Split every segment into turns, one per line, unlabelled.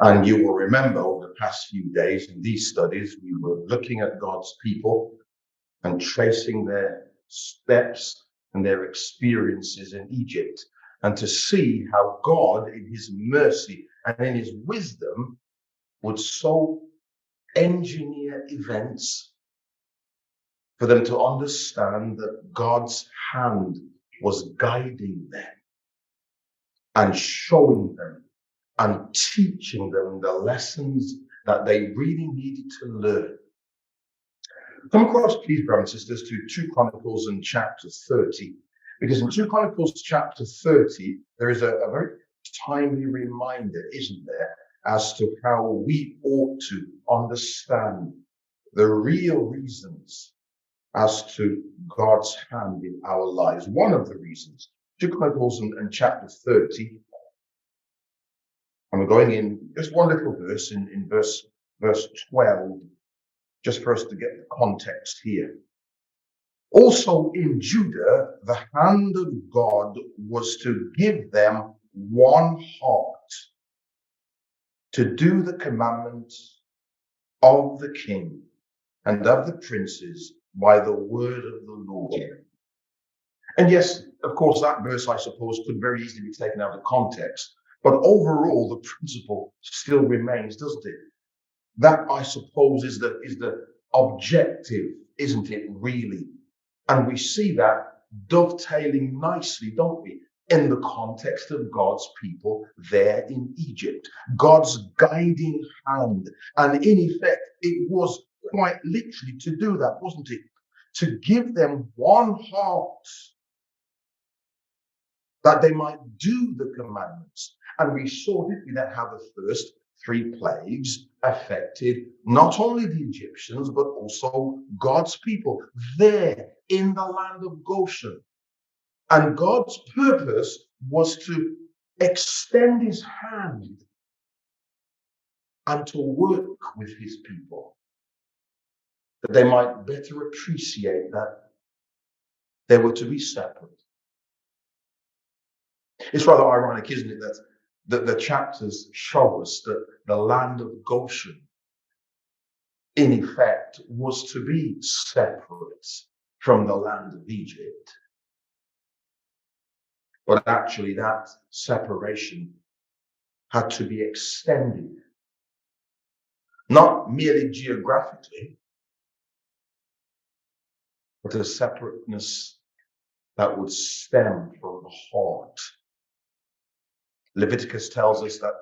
And you will remember over the past few days in these studies, we were looking at God's people and tracing their steps and their experiences in Egypt, and to see how God, in his mercy and in his wisdom, would so engineer events for them to understand that God's hand was guiding them and showing them and teaching them the lessons that they really needed to learn. Come across, please, brothers and sisters, to 2 Chronicles and chapter 30, because in 2 Chronicles chapter 30, there is a very timely reminder, isn't there, as to how we ought to understand the real reasons as to God's hand in our lives. One of the reasons, 2 Chronicles and chapter 30, and we're going in just one little verse, in verse 12, just for us to get the context here. Also in Judah, the hand of God was to give them one heart to do the commandments of the king and of the princes by the word of the Lord. And yes, of course, that verse, I suppose, could very easily be taken out of context. But overall, the principle still remains, doesn't it? That, I suppose, is the objective, isn't it, really? And we see that dovetailing nicely, don't we, in the context of God's people there in Egypt. God's guiding hand. And in effect, it was quite literally to do that, wasn't it? To give them one heart that they might do the commandments. And we saw, didn't we, that how the first 3 plagues affected not only the Egyptians, but also God's people there in the land of Goshen. And God's purpose was to extend his hand and to work with his people, that they might better appreciate that they were to be separate. It's rather ironic, isn't it, that the chapters show us that the land of Goshen, in effect, was to be separate from the land of Egypt. But actually, that separation had to be extended, not merely geographically, but a separateness that would stem from the heart. Leviticus tells us that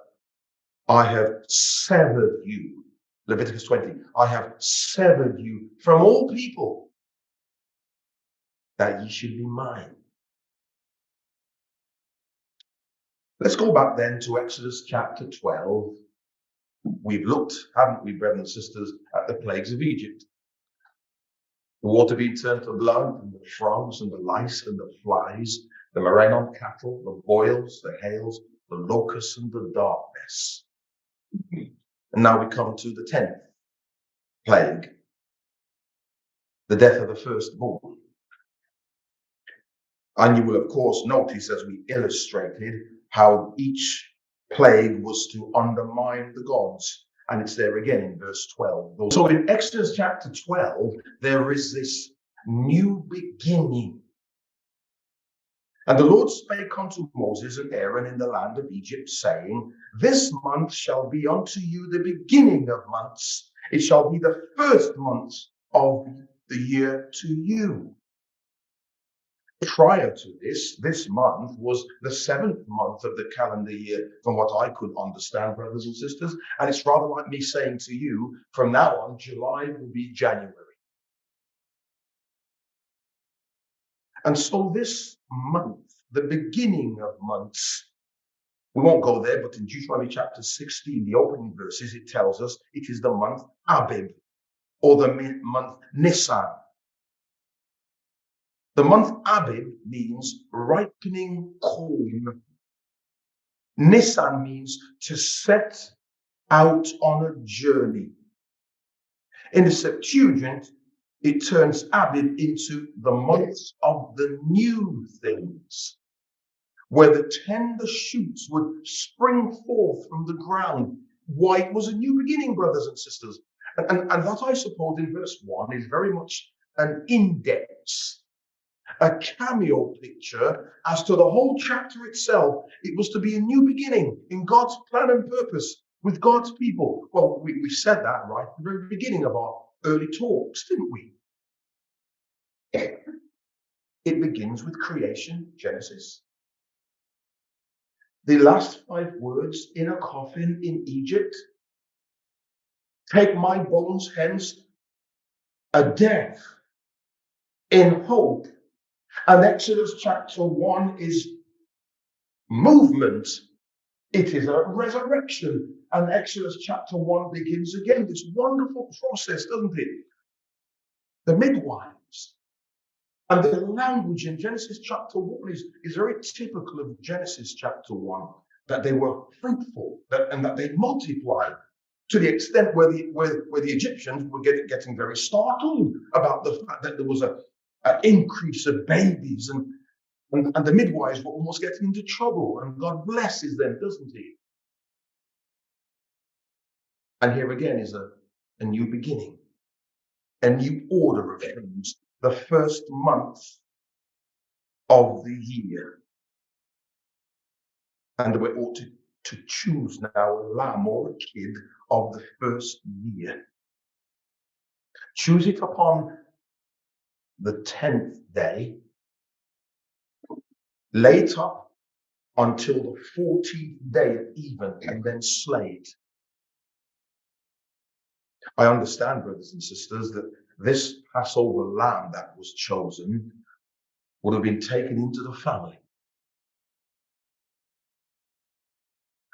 I have severed you. Leviticus 20, I have severed you from all people, that ye should be mine. Let's go back then to Exodus chapter 12. We've looked, haven't we, brothers and sisters, at the plagues of Egypt. The water being turned to blood, and the frogs and the lice and the flies, the murrain on cattle, the boils, the hails, the locusts and the darkness. And now we come to the 10th plague, the death of the firstborn. And you will, of course, notice, as we illustrated, how each plague was to undermine the gods. And it's there again in verse 12. So in Exodus chapter 12, there is this new beginning. And the Lord spake unto Moses and Aaron in the land of Egypt, saying, This month shall be unto you the beginning of months. It shall be the first month of the year to you. Prior to this month was the 7th month of the calendar year, from what I could understand, brothers and sisters. And it's rather like me saying to you, from now on, July will be January. And so this month, the beginning of months, we won't go there, but in Deuteronomy chapter 16, the opening verses, it tells us it is the month Abib, or the month Nisan. The month Abib means ripening corn. Nisan means to set out on a journey. In the Septuagint, it turns Abib into the months of the new things, where the tender shoots would spring forth from the ground why it was a new beginning, brothers and sisters. And that, I suppose, in verse 1 is very much an index, a cameo picture as to the whole chapter itself. It was to be a new beginning in God's plan and purpose with God's people. Well, we said that right at the very beginning of our early talks, didn't we? It begins with creation, Genesis. The last 5 words, in a coffin in Egypt, take my bones hence, a death in hope. And Exodus chapter 1 is movement. It is a resurrection. And Exodus chapter 1 begins again. This wonderful process, doesn't it? The midwives. And the language in Genesis chapter 1 is very typical of Genesis chapter 1, that they were fruitful and that they multiplied to the extent where the Egyptians were getting very startled about the fact that there was an increase of babies, and the midwives were almost getting into trouble, and God blesses them, doesn't he? And here again is a new beginning, a new order of things. The first month of the year. And we ought to choose now a lamb or a kid of the first year. Choose it upon the 10th day, lay it up until the 14th day at even, and then slay it. I understand, brothers and sisters, that this Passover lamb that was chosen would have been taken into the family.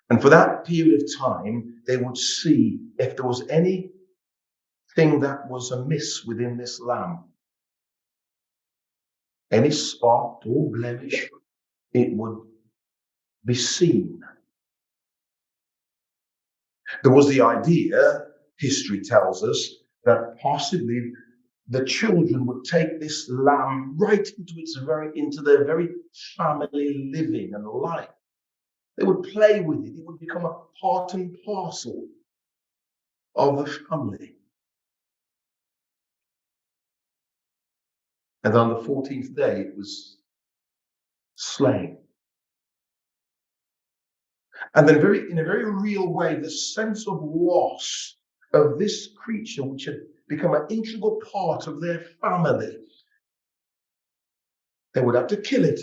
And for that period of time, they would see if there was anything that was amiss within this lamb, any spot or blemish, it would be seen. There was the idea, history tells us, that possibly the children would take this lamb right into their very family living and life. They would play with it. It would become a part and parcel of the family. And on the 14th day, it was slain. And then in a very real way, the sense of loss of this creature, which had become an integral part of their family, they would have to kill it.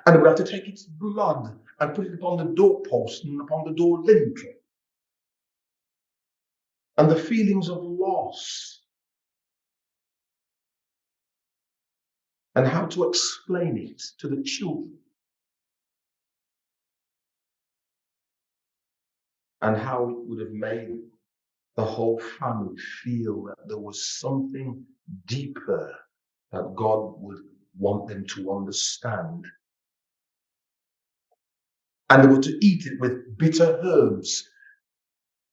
And they would have to take its blood and put it upon the doorpost and upon the door lintel. And the feelings of loss. And how to explain it to the children. And how it would have made the whole family feel that there was something deeper that God would want them to understand. And they were to eat it with bitter herbs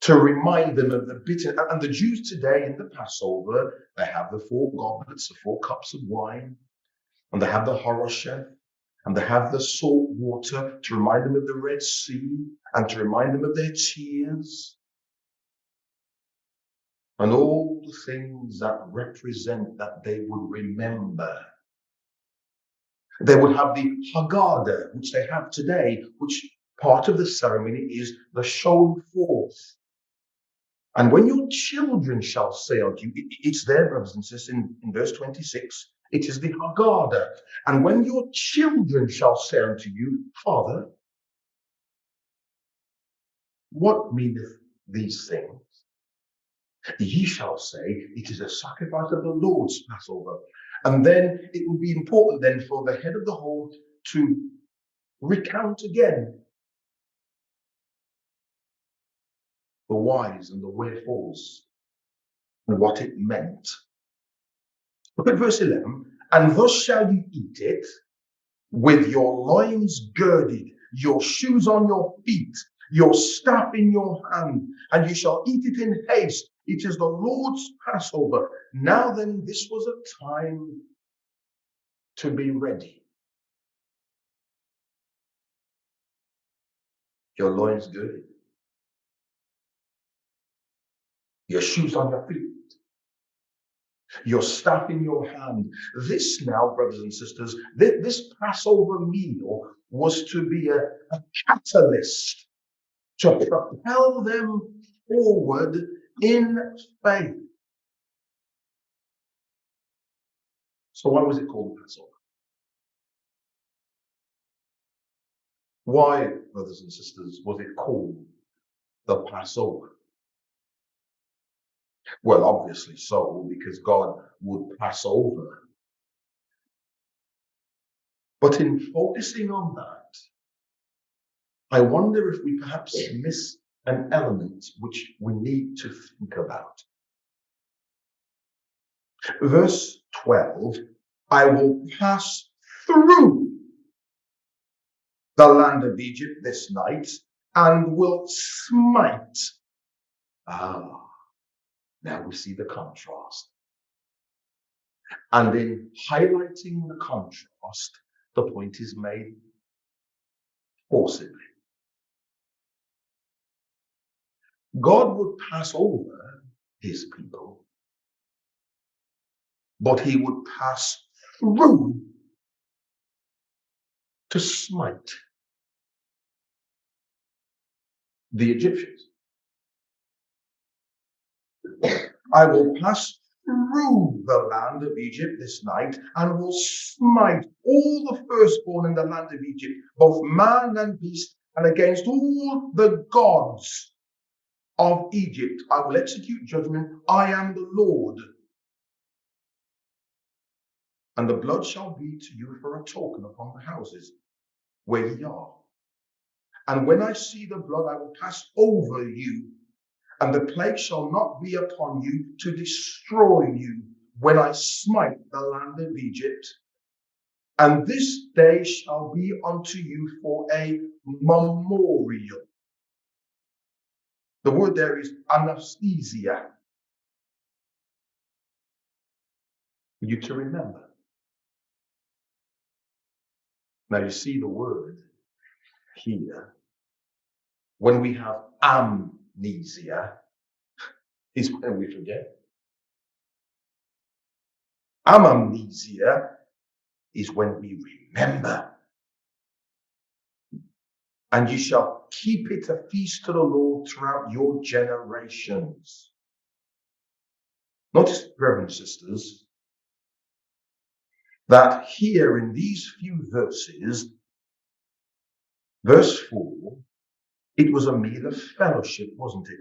to remind them of the bitter. And the Jews today in the Passover, they have the 4 goblets, the 4 cups of wine, and they have the horosheth, and they have the salt water to remind them of the Red Sea and to remind them of their tears. And all the things that represent that they would remember. They would have the Haggadah, which they have today, which part of the ceremony is the showing forth. And when your children shall say unto you, it's there, brothers and sisters, in verse 26, it is the Haggadah. And when your children shall say unto you, Father, what meaneth these things? Ye shall say, it is a sacrifice of the Lord's Passover. And then it would be important then for the head of the home to recount again the whys and the wherefores and what it meant. Look at verse 11. And thus shall you eat it, with your loins girded, your shoes on your feet, your staff in your hand, and you shall eat it in haste. It is the Lord's Passover. Now then, this was a time to be ready. Your loins girded. Your shoes on your feet. Your staff in your hand. This now, brothers and sisters, this Passover meal was to be a catalyst to propel them forward in faith. So why was it called Passover? Why, brothers and sisters, was it called the Passover? Well, obviously so, because God would pass over. But in focusing on that, I wonder if we perhaps miss an element which we need to think about. Verse 12, I will pass through the land of Egypt this night and will smite. Now we see the contrast. And in highlighting the contrast, the point is made forcibly. God would pass over his people, but he would pass through to smite the Egyptians. I will pass through the land of Egypt this night and will smite all the firstborn in the land of Egypt, both man and beast, and against all the gods of Egypt I will execute judgment. I am the Lord. And the blood shall be to you for a token upon the houses where ye are. And when I see the blood, I will pass over you, and the plague shall not be upon you to destroy you when I smite the land of Egypt. And this day shall be unto you for a memorial. The word there is anesthesia. For you to remember. Now you see the word here. When we have amnesia, is when we forget. Amnesia is when we remember. And you shall keep it a feast to the Lord throughout your generations. Notice, brothers and sisters, that here in these few verses, verse 4, it was a meal of fellowship, wasn't it?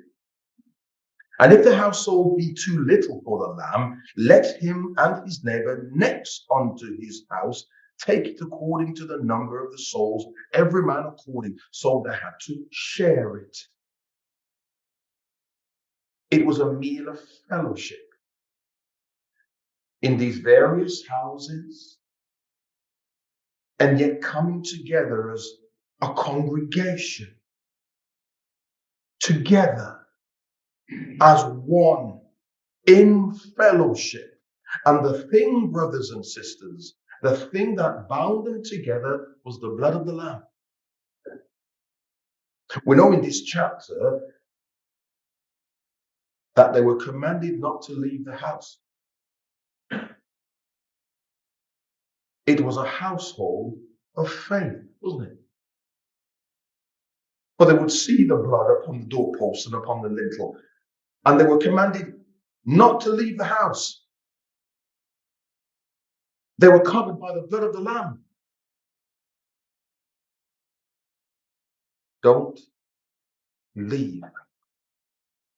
And if the household be too little for the lamb, let him and his neighbor next unto his house take it according to the number of the souls, every man according. So they had to share it. It was a meal of fellowship. In these various houses, and yet coming together as a congregation, together as one in fellowship. And the thing, brothers and sisters, the thing that bound them together was the blood of the Lamb. We know in this chapter that they were commanded not to leave the house. It was a household of faith, wasn't it? For they would see the blood upon the doorposts and upon the lintel, and they were commanded not to leave the house. They were covered by the blood of the Lamb. Don't leave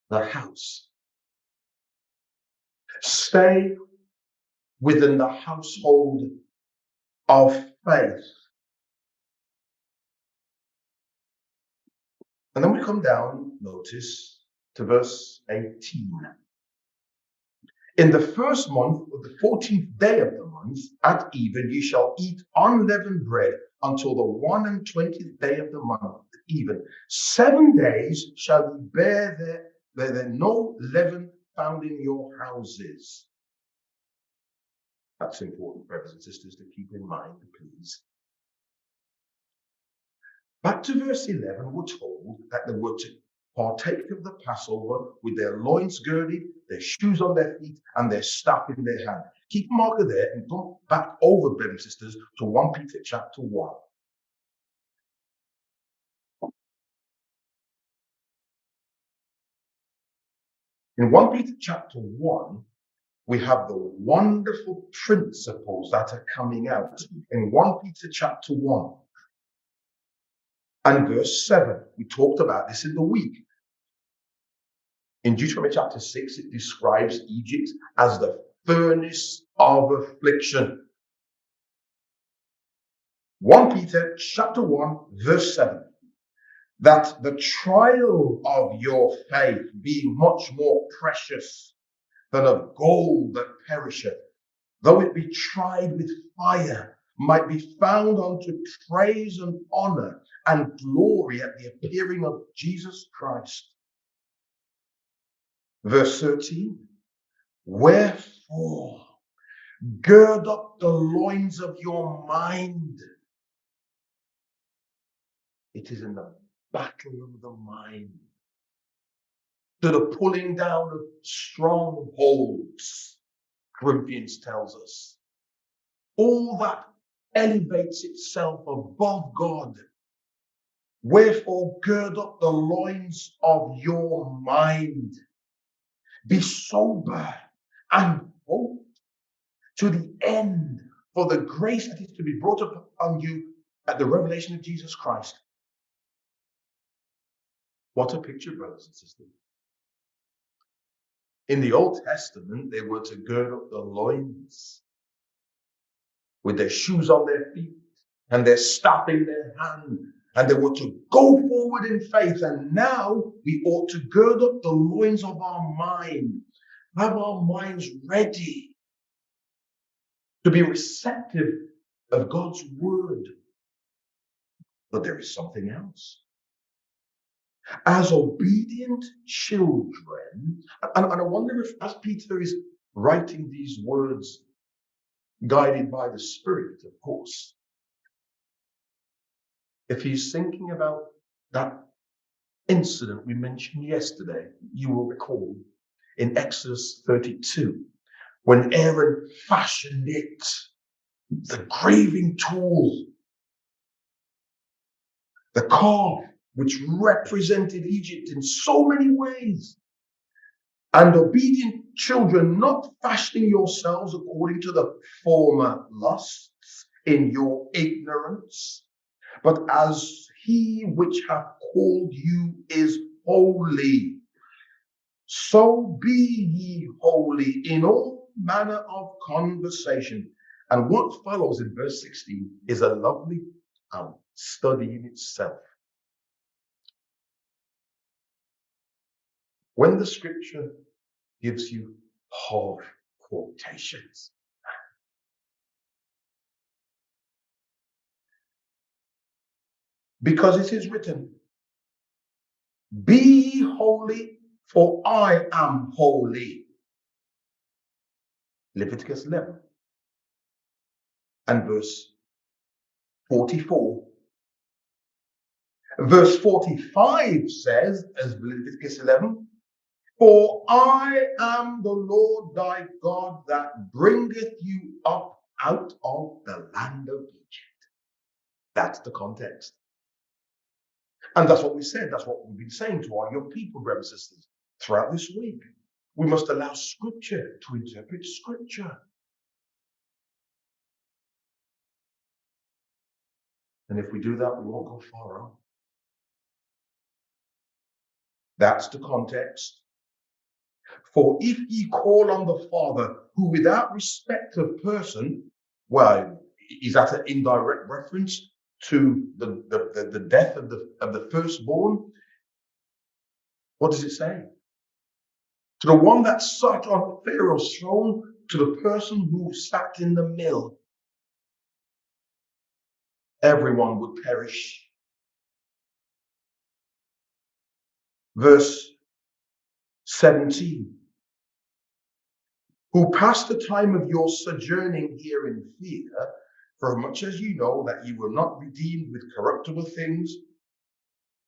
the house. Stay within the household of faith. And then we come down, notice, to verse 18. In the first month of the 14th day of the month, at even, you shall eat unleavened bread until the 21st day of the month, even. 7 days shall ye bear there no leaven found in your houses. That's important, brothers and sisters, to keep in mind, please. Back to verse 11, we're told that they were to partake of the Passover with their loins girded, their shoes on their feet, and their staff in their hand. Keep a marker there and come back over, brothers and sisters, to 1 Peter chapter 1. In 1 Peter chapter 1, we have the wonderful principles that are coming out. In 1 Peter chapter 1 and verse 7, we talked about this in the week. In Deuteronomy chapter 6, it describes Egypt as the furnace of affliction. 1 Peter chapter 1, verse 7. That the trial of your faith, being much more precious than of gold that perisheth, though it be tried with fire, might be found unto praise and honor and glory at the appearing of Jesus Christ. Verse 13, wherefore gird up the loins of your mind. It is in the battle of the mind, to the pulling down of strongholds, Corinthians tells us. All that elevates itself above God. Wherefore gird up the loins of your mind. Be sober and hope to the end for the grace that is to be brought upon you at the revelation of Jesus Christ. What a picture, brothers and sisters. In the Old Testament, they were to gird up the loins with their shoes on their feet and their staff in their hand, and they were to go forward in faith. And now we ought to gird up the loins of our mind, have our minds ready to be receptive of God's word. But there is something else. As obedient children, and I wonder if, as Peter is writing these words, guided by the Spirit, of course, if he's thinking about that incident we mentioned yesterday, you will recall, in Exodus 32, when Aaron fashioned it, the graving tool, the calf, which represented Egypt in so many ways. And obedient children, not fashioning yourselves according to the former lusts in your ignorance, but as he which hath called you is holy, so be ye holy in all manner of conversation. And what follows in verse 16 is a lovely study in itself. When the scripture gives you half quotations, because it is written, be holy, for I am holy. Leviticus 11 and verse 44. Verse 45 says, as Leviticus 11, for I am the Lord thy God that bringeth you up out of the land of Egypt. That's the context. And that's what we said. That's what we've been saying to our young people, brothers and sisters, throughout this week. We must allow Scripture to interpret Scripture. And if we do that, we won't go far wrong. That's the context. For if ye call on the Father, who without respect of person, well, is that an indirect reference to the death of the firstborn? What does it say? To the one that sat on Pharaoh's throne, to the person who sat in the mill, everyone would perish. Verse 17. Who passed the time of your sojourning here in fear, for much as you know that you were not redeemed with corruptible things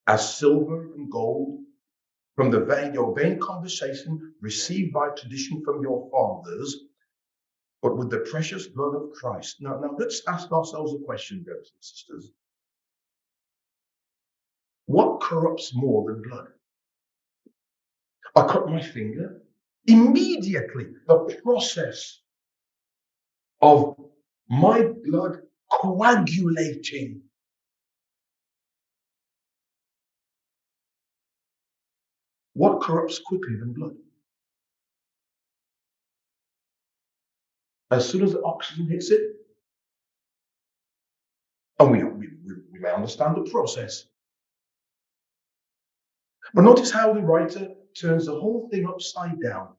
as silver and gold from your vain conversation received by tradition from your fathers, but with the precious blood of Christ. Now let's ask ourselves a question, brothers and sisters. What corrupts more than blood? I cut my finger. Immediately, the process of my blood coagulating. What corrupts quickly than blood? As soon as the oxygen hits it, and we may understand the process. But notice how the writer turns the whole thing upside down.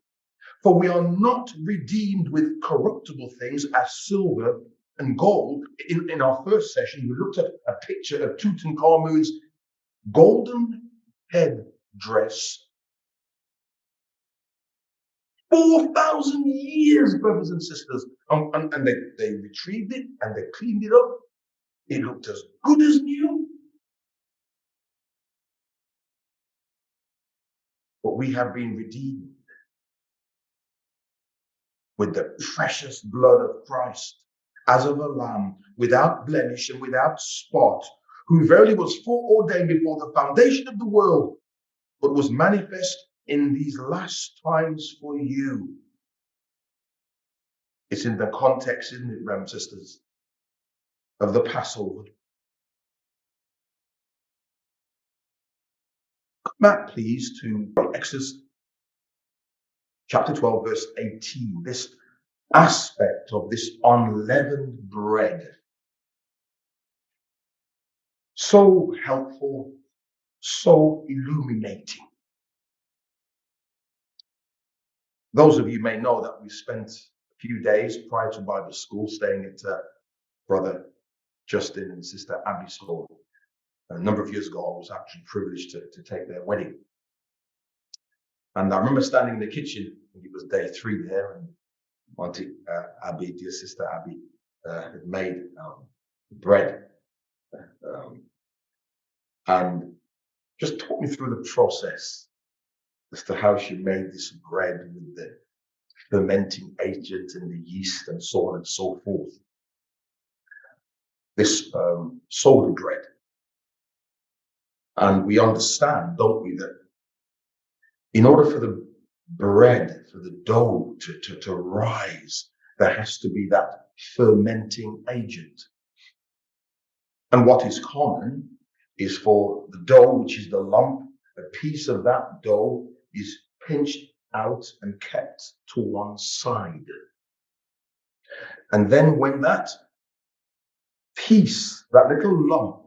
For we are not redeemed with corruptible things as silver and gold. In our first session, we looked at a picture of Tutankhamun's golden head dress. 4,000 years, brothers and sisters. And they retrieved it and they cleaned it up. It looked as good as new. But we have been redeemed with the precious blood of Christ, as of a lamb, without blemish and without spot, who verily was foreordained before the foundation of the world, but was manifest in these last times for you. It's in the context, isn't it, brothers and sisters, of the Passover. Come back, please, to Exodus chapter 12, verse 18. This aspect of this unleavened bread. So helpful, so illuminating. Those of you may know that we spent a few days prior to Bible school staying at Brother Justin and Sister Abby's home. A number of years ago, I was actually privileged to take their wedding. And I remember standing in the kitchen, it was day 3 there, and Auntie Abby, dear Sister Abby, had made bread. And just talk me through the process as to how she made this bread with the fermenting agent and the yeast and so on and so forth. This soda bread. And we understand, don't we, that in order for the bread, for the dough to rise, there has to be that fermenting agent. And what is common is for the dough, which is the lump, a piece of that dough is pinched out and kept to one side. And then when that piece, that little lump,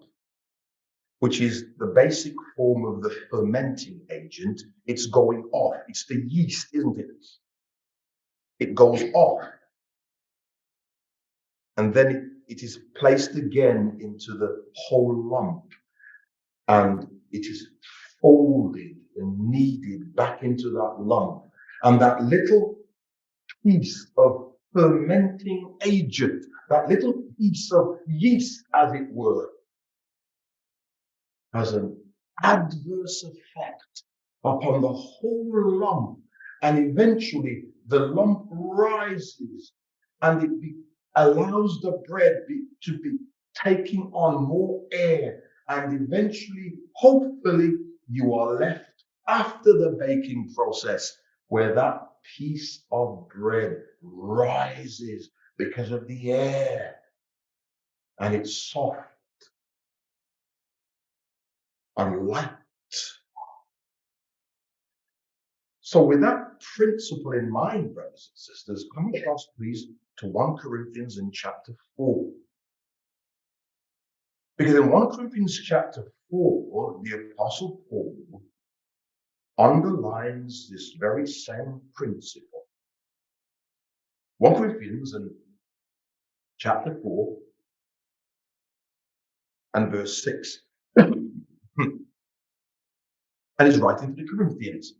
which is the basic form of the fermenting agent, it's going off. It's the yeast, isn't it? It goes off. And then it is placed again into the whole lump. And it is folded and kneaded back into that lump. And that little piece of fermenting agent, that little piece of yeast, as it were, has an adverse effect upon the whole lump. And eventually the lump rises and it allows the bread to be taking on more air. And eventually, hopefully, you are left after the baking process where that piece of bread rises because of the air. And it's soft and light. So with that principle in mind, brothers and sisters, come across please to 1 Corinthians in chapter 4. Because in 1 Corinthians chapter 4, the Apostle Paul underlines this very same principle. 1 Corinthians in chapter 4 and verse 6. And he's writing to the Corinthians.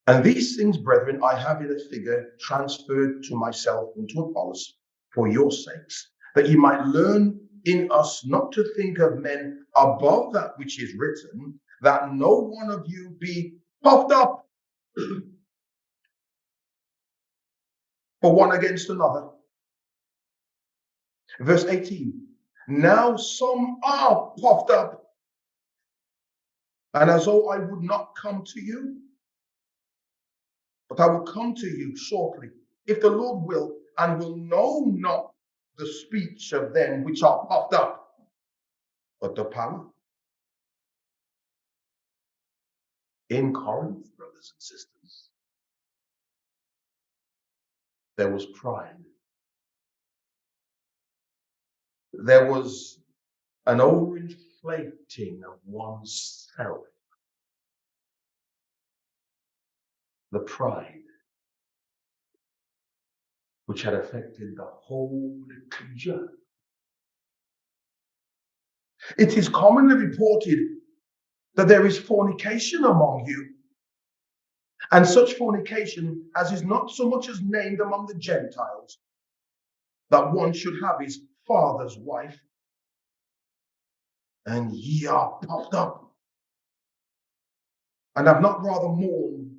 And these things, brethren, I have in a figure transferred to myself and to Apollos for your sakes, that ye might learn in us not to think of men above that which is written, that no one of you be puffed up for one against another. Verse 18, now some are puffed up, and as though I would not come to you, but I will come to you shortly, if the Lord will, and will know not the speech of them which are puffed up, but the power. In Corinth, brothers and sisters, there was pride. There was an overinflating of oneself. The pride which had affected the whole ecclesia. It is commonly reported that there is fornication among you, and such fornication as is not so much as named among the Gentiles, that one should have his father's wife, and ye are puffed up, and have not rather mourned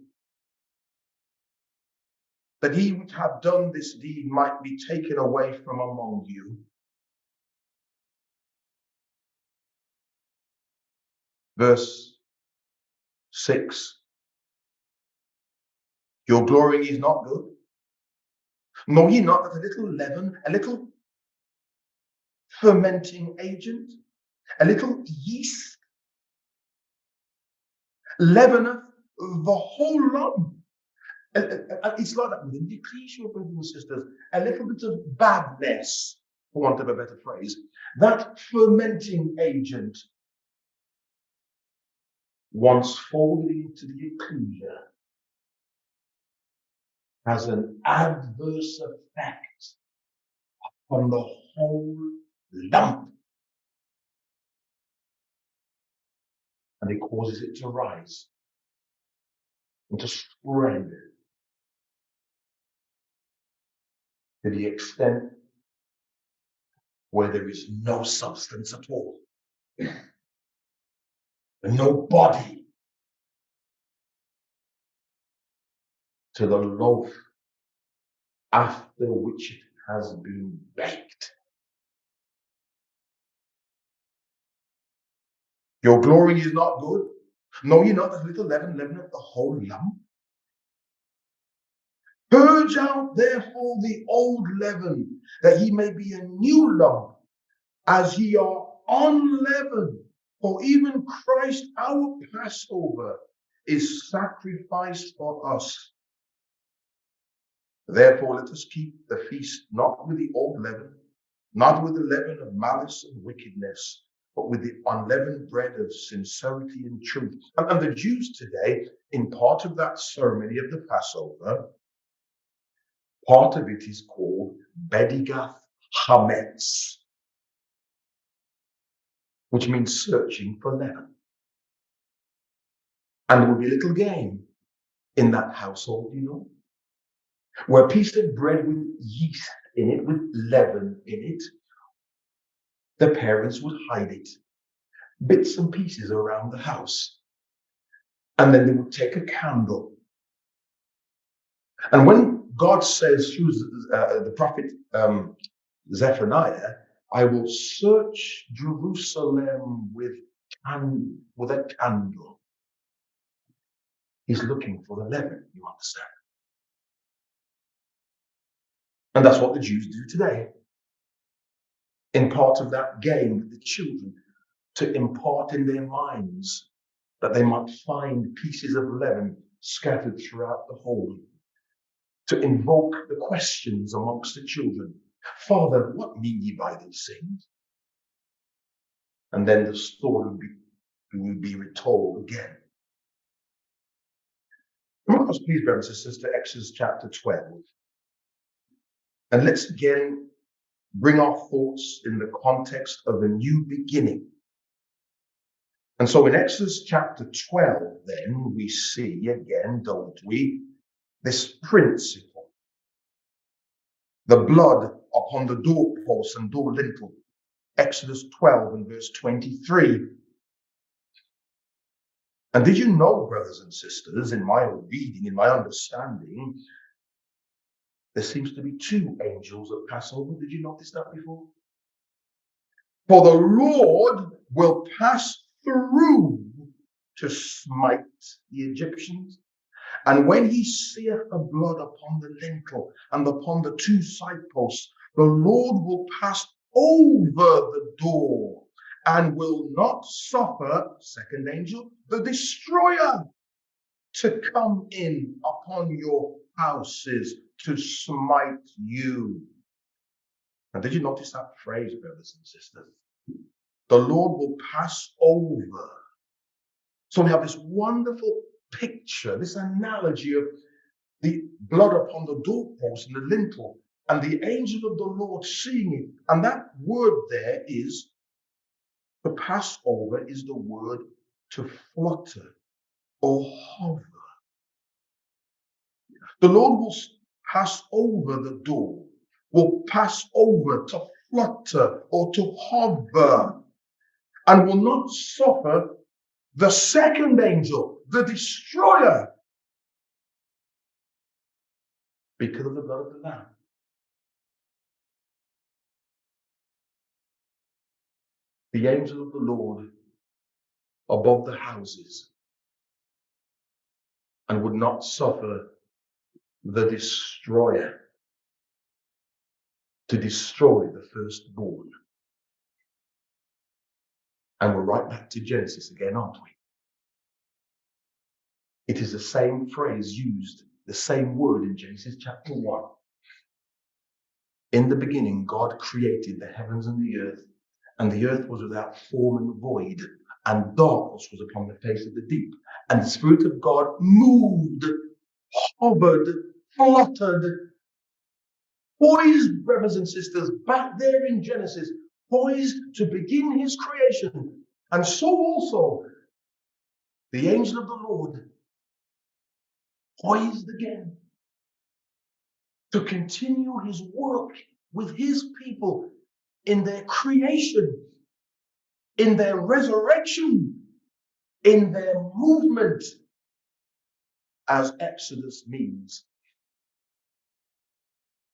that he which hath done this deed might be taken away from among you. Verse 6, your glorying is not good. Know ye not that a little leaven, a little fermenting agent, a little yeast, leaveneth the whole lump? It's like that within the ecclesia, brothers and sisters. A little bit of badness, for want of a better phrase, that fermenting agent, once folded into the ecclesia, has an adverse effect on the whole lump. And it causes it to rise and to spread to the extent where there is no substance at all, no body to the loaf after which it has been baked. Your glory is not good. Know ye not that little leaven leaveneth the whole lump? Purge out therefore the old leaven, that ye may be a new lump, as ye are unleavened. For even Christ our Passover is sacrificed for us. Therefore let us keep the feast not with the old leaven, not with the leaven of malice and wickedness, but with the unleavened bread of sincerity and truth. And the Jews today, in part of that ceremony of the Passover, part of it is called Bedigath Hametz, which means searching for leaven. And there will be a little game in that household, you know, where a piece of bread with yeast in it, with leaven in it, the parents would hide it, bits and pieces around the house. And then they would take a candle. And when God says through the prophet Zephaniah, I will search Jerusalem with a candle, he's looking for the leaven, you understand? And that's what the Jews do today. In part of that game with the children, to impart in their minds that they might find pieces of leaven scattered throughout the home, to invoke the questions amongst the children. Father, what mean ye by these things? And then the story will be retold again. Come on, please, brothers and sisters, to Exodus chapter 12. And let's again bring our thoughts in the context of a new beginning. And so in Exodus chapter 12, then, we see again, don't we, this principle. The blood upon the doorpost and door lintel Exodus 12 and verse 23. And did you know, brothers and sisters, in my reading, in my understanding, there seems to be two angels at Passover? Did you notice that before? For the Lord will pass through to smite the Egyptians. And when he seeth the blood upon the lintel and upon the two side posts, the Lord will pass over the door and will not suffer, second angel, the destroyer to come in upon your houses to smite you. And did you notice that phrase, brothers and sisters? The Lord will pass over. So we have this wonderful picture, this analogy of the blood upon the doorpost and the lintel, and the angel of the Lord seeing it. And that word there is, the Passover is the word to flutter or hover. The Lord will pass over the door, will pass over to flutter or to hover, and will not suffer the second angel, the destroyer, because of the blood of the Lamb. The angel of the Lord above the houses, and would not suffer the destroyer to destroy the firstborn. And we're right back to Genesis again, aren't we? It is the same phrase used, the same word in Genesis chapter 1. In the beginning, God created the heavens and the earth was without form and void, and darkness was upon the face of the deep. And the Spirit of God moved, hovered, fluttered, poised, brothers and sisters, back there in Genesis, poised to begin his creation. And so also, the angel of the Lord, poised again to continue his work with his people in their creation, in their resurrection, in their movement, as Exodus means.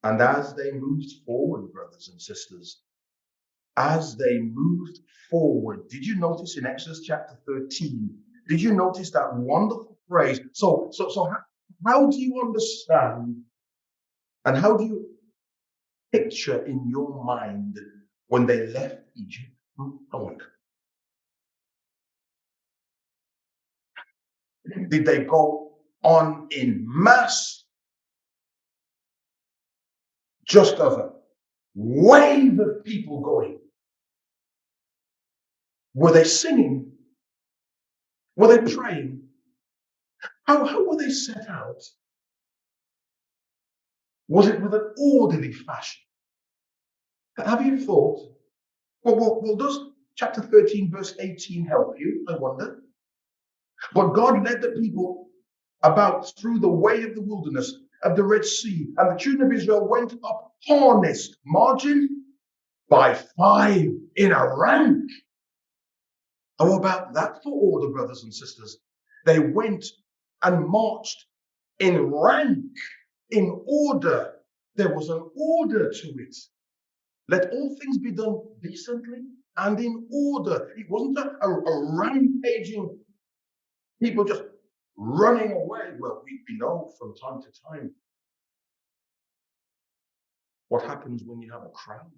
And as they moved forward, brothers and sisters, as they moved forward, did you notice in Exodus chapter 13, did you notice that wonderful phrase? So how do you understand and how do you picture in your mind when they left Egypt? I wonder. Did they go on in mass, just as a wave of people going? Were they singing? Were they praying? How were they set out? Was it with an orderly fashion? Have you thought, well, does chapter 13, verse 18 help you? I wonder. But God led the people about through the way of the wilderness of the Red Sea, and the children of Israel went up harnessed, margin by 5 in a rank. How about that for order, brothers and sisters? They went and marched in rank, in order. There was an order to it. Let all things be done decently and in order. It wasn't a rampaging people just running away. Well, we know from time to time what happens when you have a crowd,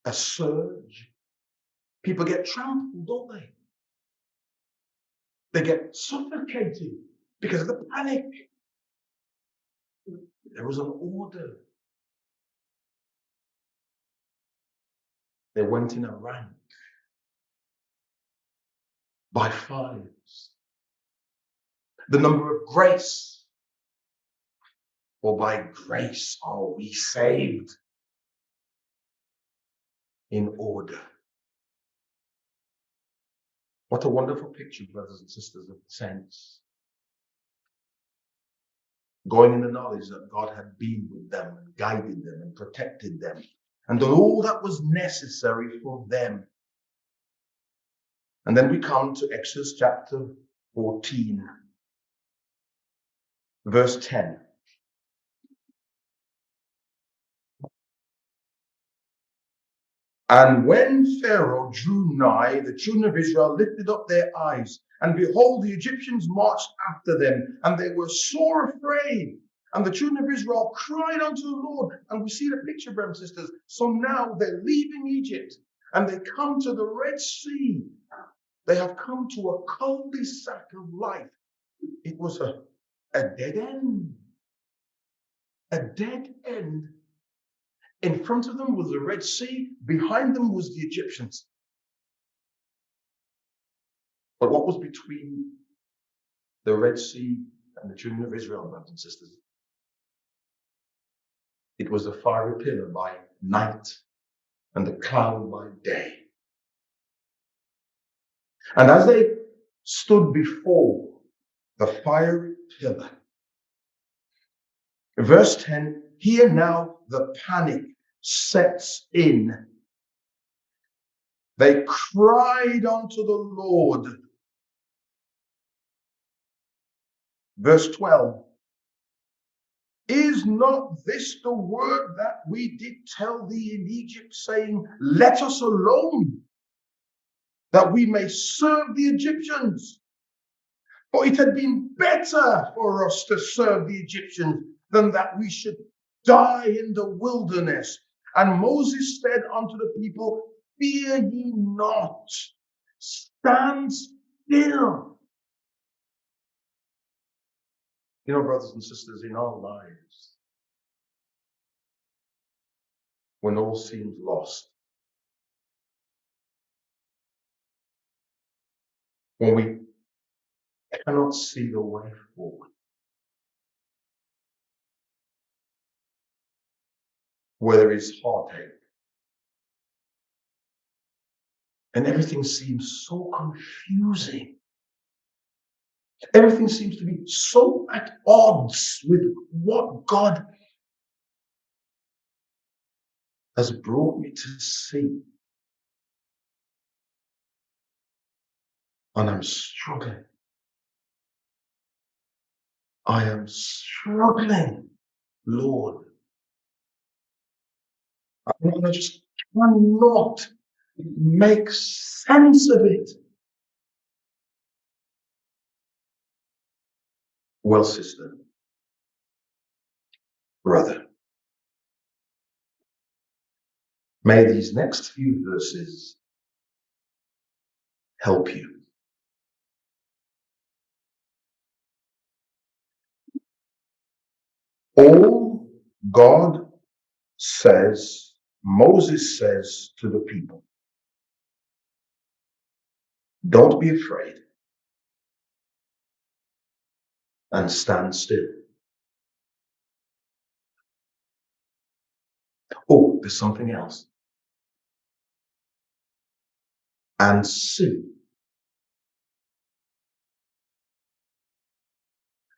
a surge. People get trampled, don't they? They get suffocated because of the panic. There was an order. They went in a rank by 5s. The number of grace, for by grace are we saved, in order. What a wonderful picture, brothers and sisters, of the saints. Going in the knowledge that God had been with them and guided them and protected them and done all that was necessary for them. And then we come to Exodus chapter 14, verse 10. And when Pharaoh drew nigh, the children of Israel lifted up their eyes, and behold, the Egyptians marched after them, and they were sore afraid. And the children of Israel cried unto the Lord. And we see the picture, brothers and sisters. So now they're leaving Egypt, and they come to the Red Sea. They have come to a cul-de-sac of life. It was a dead end. A dead end. In front of them was the Red Sea. Behind them was the Egyptians. But what was between the Red Sea and the children of Israel, brothers and sisters? It was a fiery pillar by night and the cloud by day. And as they stood before the fiery pillar, verse 10, here now the panic sets in. They cried unto the Lord. Verse 12, is not this the word that we did tell thee in Egypt, saying, let us alone, that we may serve the Egyptians? For it had been better for us to serve the Egyptians than that we should die in the wilderness. And Moses said unto the people, fear ye not, stand still. You know, brothers and sisters, in our lives, when all seems lost, when we cannot see the way forward, where there is heartache, and everything seems so confusing, everything seems to be so at odds with what God has brought me to see. And I'm struggling. I am struggling, Lord. I just cannot make sense of it. Well, sister, brother, may these next few verses help you. All God says, Moses says to the people, don't be afraid and stand still. Oh, there's something else. And see.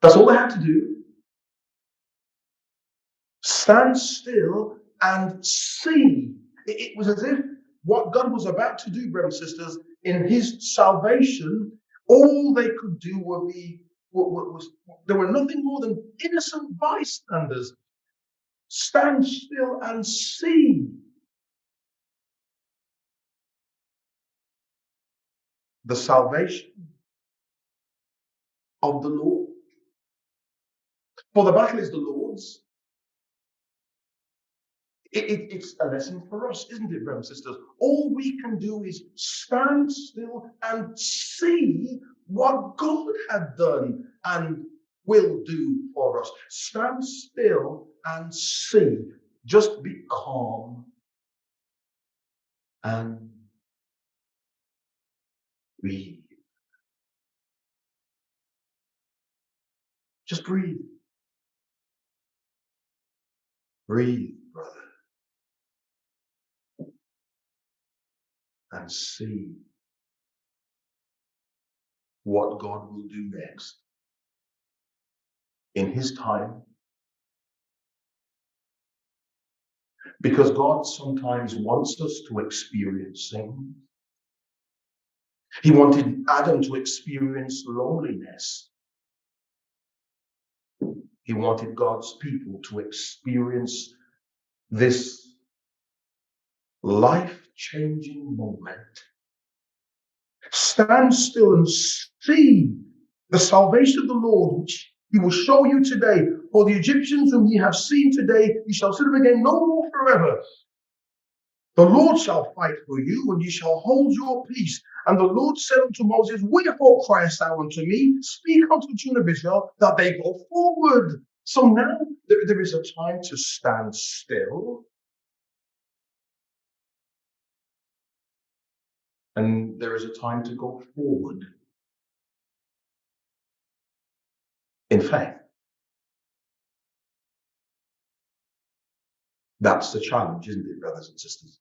That's all they had to do. Stand still and see. It was as if what God was about to do, brothers and sisters, in his salvation, all they could do was there were nothing more than innocent bystanders. Stand still and see the salvation of the Lord. For the battle is the Lord's. It's a lesson for us, isn't it, brothers and sisters? All we can do is stand still and see what God had done and will do for us. Stand still and see. Just be calm and breathe. Just breathe. Breathe, brother. And see what God will do next. In his time, Because God sometimes wants us to experience things. He wanted Adam to experience loneliness. He wanted God's people to experience this life-changing moment. Stand still and see the salvation of the Lord, which he will show you today. For the Egyptians whom ye have seen today, ye shall see them again no more forever. The Lord shall fight for you, and ye shall hold your peace. And the Lord said unto Moses, wherefore criest thou unto me? Speak unto the children of Israel that they go forward. So now there is a time to stand still. And there is a time to go forward in faith. That's the challenge, isn't it, brothers and sisters?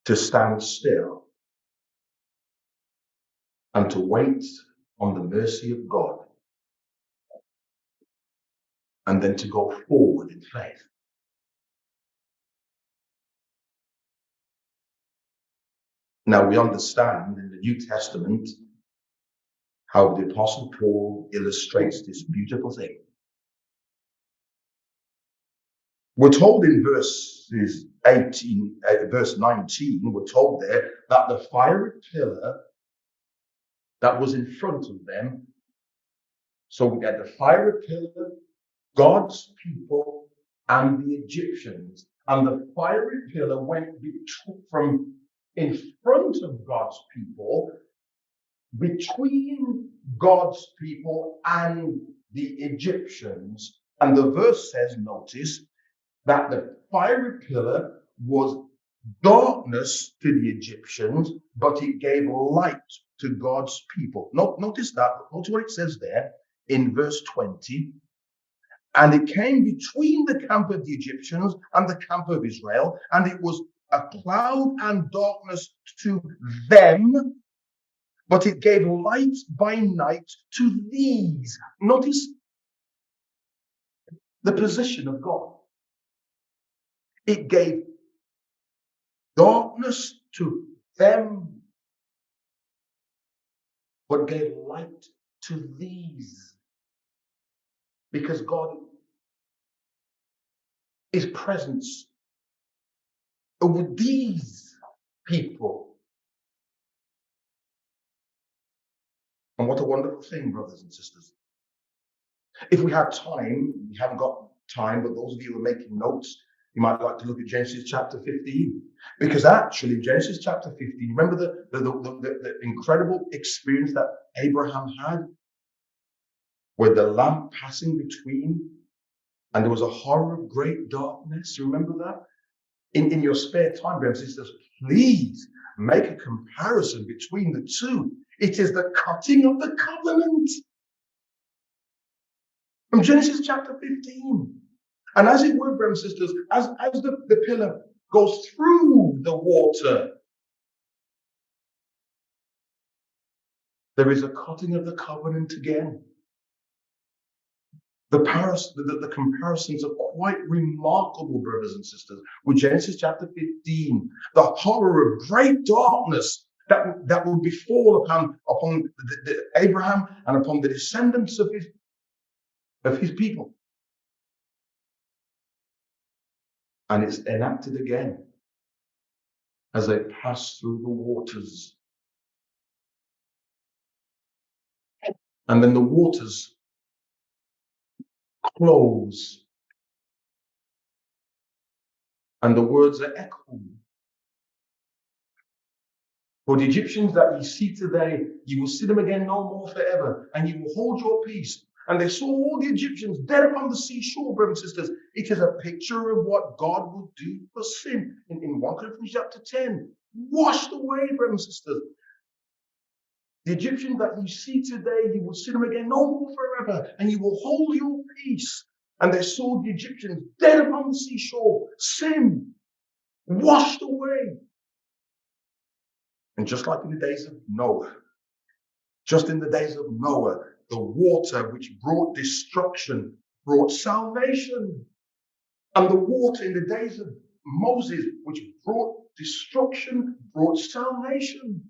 To stand still and to wait on the mercy of God, and then to go forward in faith. Now we understand in the New Testament how the Apostle Paul illustrates this beautiful thing. We're told in verse 19, we're told there that the fiery pillar that was in front of them, so we had the fiery pillar, God's people, and the Egyptians. And the fiery pillar went from in front of God's people, between God's people and the Egyptians. And the verse says, notice, that the fiery pillar was darkness to the Egyptians, but it gave light to God's people. Notice that. Notice what it says there in verse 20. And it came between the camp of the Egyptians and the camp of Israel, and it was a cloud and darkness to them, but it gave light by night to these. Notice the position of God. It gave darkness to them, but gave light to these. Because God is present over these people. And what a wonderful thing, brothers and sisters. If we had time, we haven't got time, but those of you who are making notes, you might like to look at Genesis chapter 15. Because actually, Genesis chapter 15, remember the incredible experience that Abraham had? Where the lamp passing between, and there was a horror of great darkness. You remember that? In your spare time, brothers and sisters, please make a comparison between the two. It is the cutting of the covenant. From Genesis chapter 15. And as it were, brothers and sisters, as the pillar goes through the water, there is a cutting of the covenant again. The comparisons are quite remarkable, brothers and sisters, with Genesis chapter 15. The horror of great darkness that will befall upon the Abraham and upon the descendants of his people. And it's enacted again as they pass through the waters. And then the waters close. And the words are echoed. For the Egyptians that ye see today, you will see them again no more forever, and you will hold your peace. And they saw all the Egyptians dead upon the seashore, brothers and sisters. It is a picture of what God will do for sin. In 1 Corinthians chapter 10, washed away, brothers and sisters. The Egyptians that you see today, you will see them again no more forever, and you will hold your peace. And they saw the Egyptians dead upon the seashore, sin washed away. And just like in the days of Noah, the water which brought destruction brought salvation. And the water in the days of Moses, which brought destruction, brought salvation.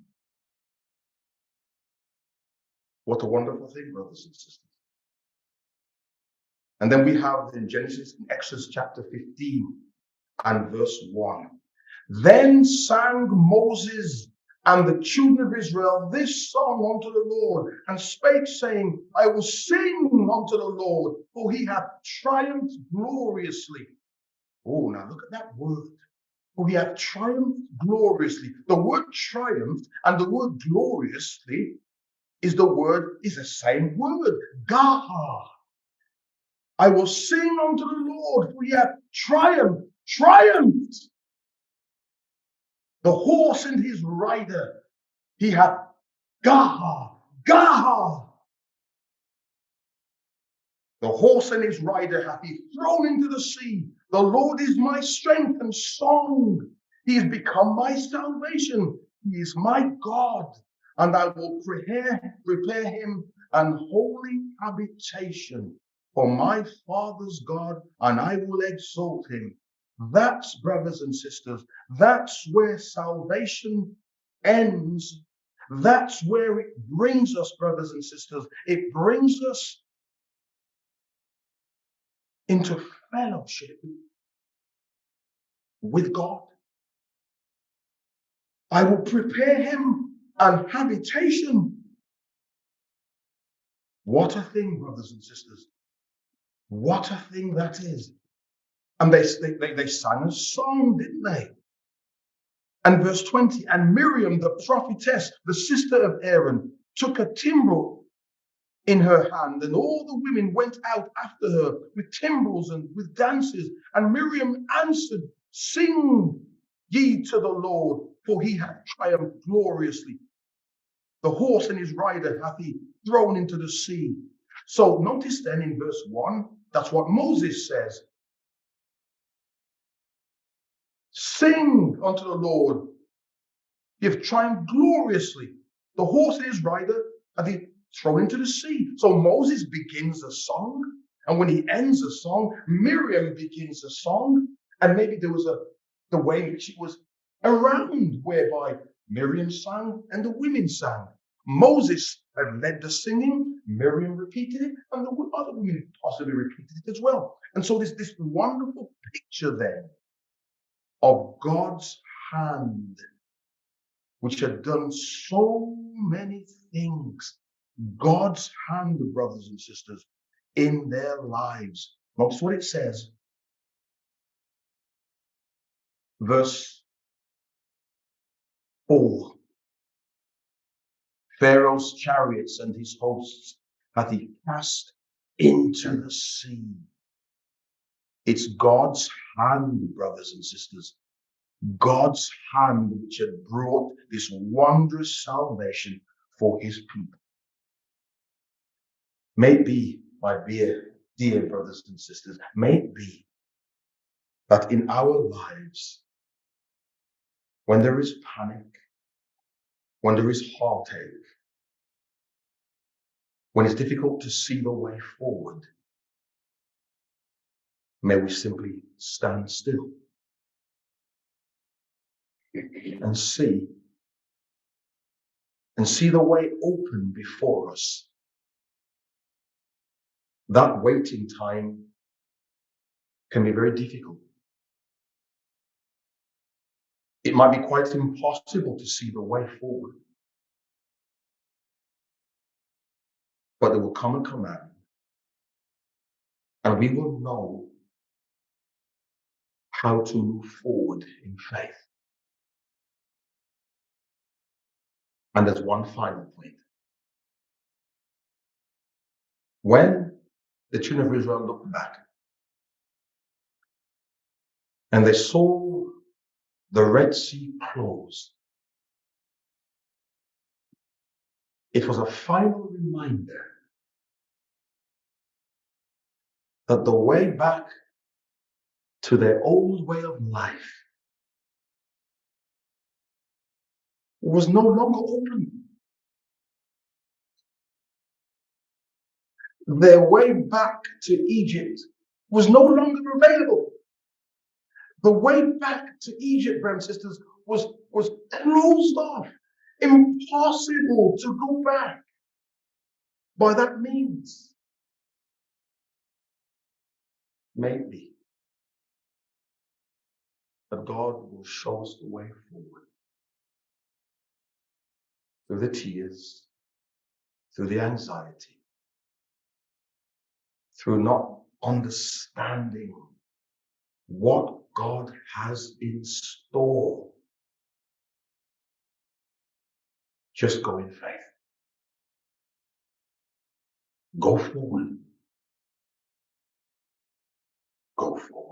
What a wonderful thing, brothers and sisters. And then we have in Genesis, in Exodus chapter 15 and verse 1. Then sang Moses and the children of Israel this song unto the Lord, and spake, saying, I will sing unto the Lord, for he hath triumphed gloriously. Oh, now look at that word. For he hath triumphed gloriously. The word triumphed and the word gloriously is the same word. Gaha. I will sing unto the Lord, for he hath triumphed. The horse and his rider, he hath Gaha. The horse and his rider hath he thrown into the sea. The Lord is my strength and song. He is become my salvation. He is my God, and I will prepare him an holy habitation for my Father's God, and I will exalt him. That's, brothers and sisters, that's where salvation ends. That's where it brings us, brothers and sisters. It brings us into fellowship with God. I will prepare him an habitation. What a thing, brothers and sisters. What a thing that is. And they sang a song, didn't they? And verse 20, and Miriam, the prophetess, the sister of Aaron, took a timbrel in her hand, and all the women went out after her with timbrels and with dances. And Miriam answered, sing ye to the Lord, for he hath triumphed gloriously. The horse and his rider hath he thrown into the sea. So notice then in verse 1, that's what Moses says. Sing unto the Lord, he hath triumphed gloriously. The horse and his rider hath he thrown into the sea. So Moses begins a song, and when he ends a song, Miriam begins a song, and maybe there was the way in which it was around, whereby Miriam sang and the women sang. Moses had led the singing, Miriam repeated it, and the other women possibly repeated it as well. And so there's this wonderful picture then of God's hand, which had done so many things. God's hand, brothers and sisters, in their lives. Notice what it says. Verse 4. Pharaoh's chariots and his hosts hath he cast into the sea. It's God's hand, brothers and sisters. God's hand which had brought this wondrous salvation for his people. May it be, my dear brothers and sisters, may it be that in our lives, when there is panic, when there is heartache, when it's difficult to see the way forward, may we simply stand still and see the way open before us. That waiting time can be very difficult. It might be quite impossible to see the way forward. But there will come a command, and we will know how to move forward in faith. And there's one final point. When the children of Israel looked back and they saw the Red Sea close, it was a final reminder that the way back to their old way of life was no longer open. Their way back to Egypt was no longer available. The way back to Egypt, brothers and sisters, was closed off. Impossible to go back by that means. Maybe that God will show us the way forward through the tears, through the anxiety, through not understanding what God has in store. Just go in faith. Go forward. Go forward.